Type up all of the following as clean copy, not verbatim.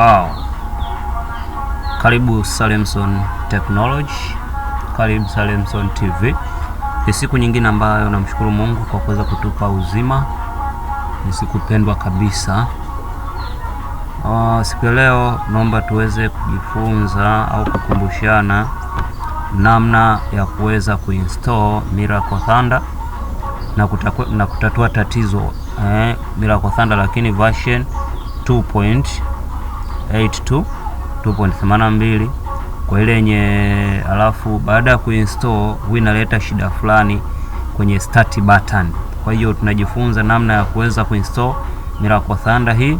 Wow. Karibu Salemson Technology, karibu Salemson TV. Ni siku nyingine ambayo namshukuru Mungu kwa kuweza kutupa uzima. Ni siku pendwa kabisa. Siku ya leo naomba tuweze kujifunza au kukumbushana namna ya kuweza kuinstall Miracle Thunder na kutatua tatizo Miracle Thunder, lakini version 2.82 2.82 kwa ile yenye, alafu baada ya kuinstall huwa inaleta shida fulani kwenye start button. Kwa hiyo tunajifunza namna ya kuweza kuinstall Miracle Thunder hii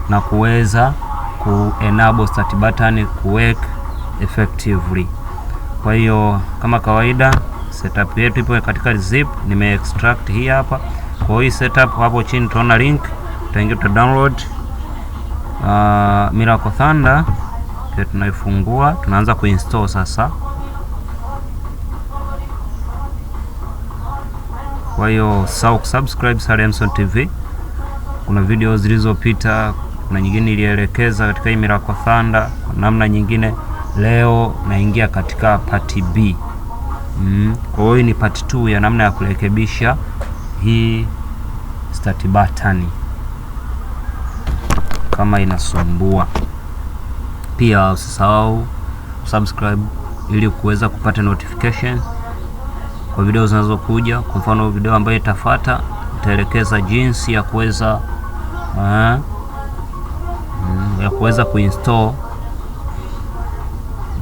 na kuweza enable start button work effectively. Kwa hiyo kama kawaida setup yetu ipo katika zip, nime extract hii hapa. Kwa hii setup hapo chini tunaona link, tutaingia tu download Miracle Thunder, pia tunaifungua, tunaanza kuinstall sasa. Kwa hiyo subscribe Salemson TV. Kuna video zilizopita, kuna nyingine ilielekeza katika hii Miracle Thunder kwa namna nyingine. Leo naingia katika part B. Kwa hiyo ni part 2 ya namna ya kurekebisha hii start button kama inasumbua. Pia usisahau subscribe ili kuweza kupata notification kwa video zinazokuja. Kwa mfano video ambayo itafuata itaelekeza jinsi ya kuweza kuinstall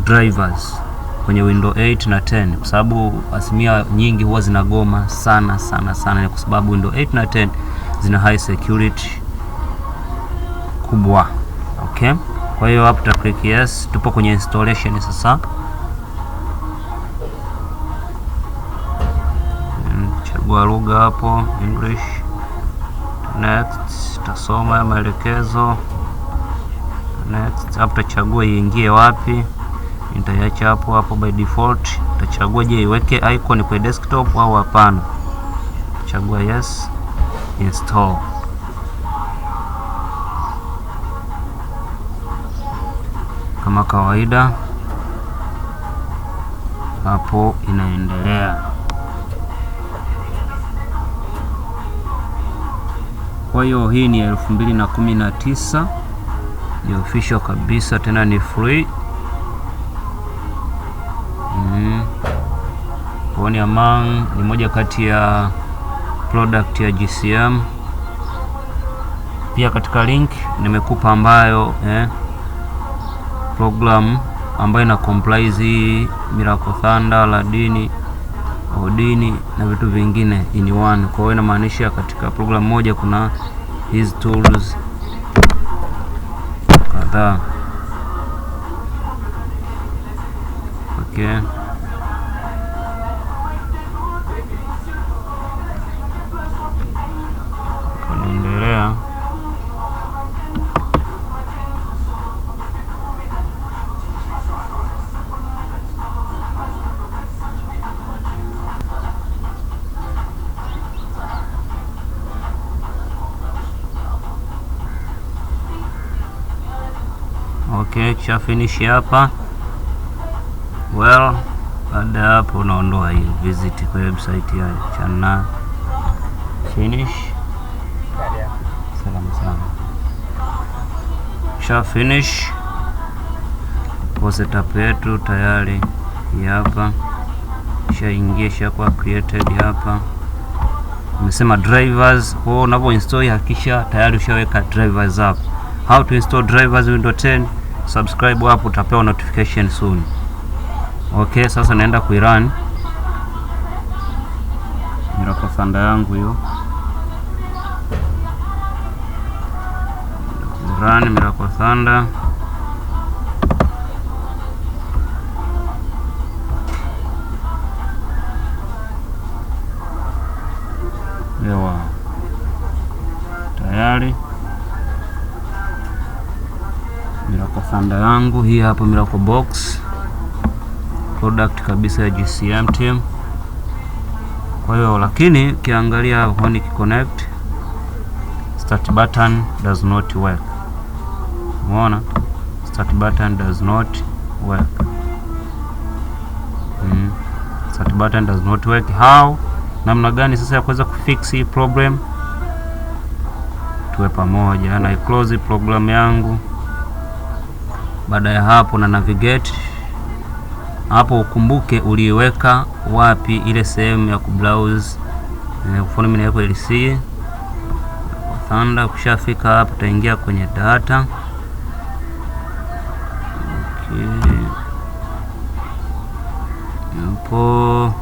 drivers kwenye Windows 8 na 10, kwa sababu asilimia nyingi huwa zinagoma sana, kwa sababu Windows 8 na 10 zina high security kubwa. Okay, kwa hiyo hapo ta click yes. Tupo kwenye installation sasa. Chagua lugha hapo, English. Next, tasoma maelekezo. Next, hapo tachagua iingie wapi. Nitaiacha hapo by default. Tachagua je iweke icon kwa desktop au hapana. Chagua yes, install. Kama kawaida hapo inaendelea. Kwa hiyo hii ni 2019, ni official kabisa, tena ni free. Poni Among ni moja kati ya product ya GCM. Pia katika link nimekupa ambayo program ambayo ina comprise Miracle Thunder, Ladini, Odini na vitu vingine in one. Kwa hiyo inamaanisha katika program moja kuna hizi tools kadhaa. Okay, tunaendelea. Okay, kisha finish hapa. Well, baada hapo unaondoa hii visit kwa website ya chana. Finish. Salam. Kisha finish. Kwa setup yetu tayari hapa. Kisha ingia kwa created hapa. Nimesema drivers. Kwa hiyo unapo install hakikisha tayari ushaweka drivers hapa. How to install drivers Windows 10. Subscribe hapo, utapewa notification soon. Okay, sasa naenda kuirun Miracle Thunder yangu hiyo. Run Miracle Thunder. Lewa. Tayari Miracle Thunder yangu hii hapa, Miracle Box, product kabisa ya GCM team. Kwa hiyo lakini ukiangalia when you connect start button does not work. Umeona, start button does not work. Start button does not work. How? Namna gani sasa ya kuweza kufix hii problem? Tuwe pamoja na close program yangu. Baada ya hapo na navigate hapo. Ukumbuke uliweka wapi ile sehemu ya kubrowse. Mfano mimi naweka LC Thunder. Ukishafika hapo utaingia kwenye data. Okay. Hapo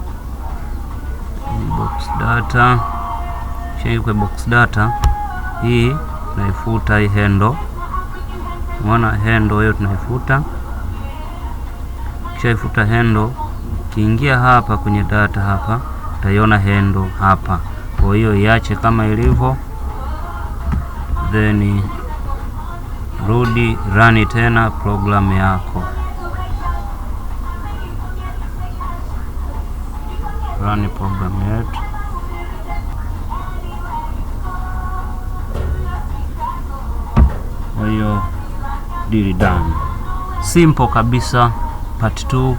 box data. Kisha kwa box data hii tunaifuta hii handle. Unaona handle hiyo tunaifuta. Kisha ifuta handle, kiingia hapa kwenye data hapa utaiona handle hapa. Kwa hiyo iache kama ilivyo, then rudi run tena program yako. Run program yetu. Kwa hiyo deal done. Simple kabisa. Part 2.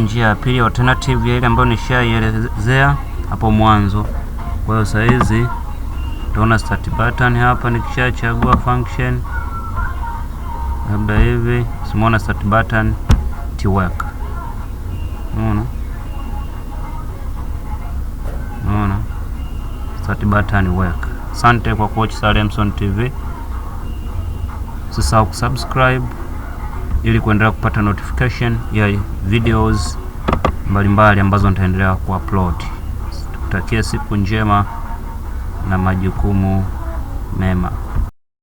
Njia ya pili, alternative ya ile ambayo nishaielezea hapo mwanzo. Kwa hiyo sasa hizi utaona start button hapa. Nikishachagua function labda hivi, simuona start button to work. Unaona start button work. Asante kwa kuwatch Salemson TV. Usisahau kusubscribe ili kuendelea kupata notification ya videos mbalimbali ambazo nitaendelea kuupload. Tukutakie siku njema na majukumu mema.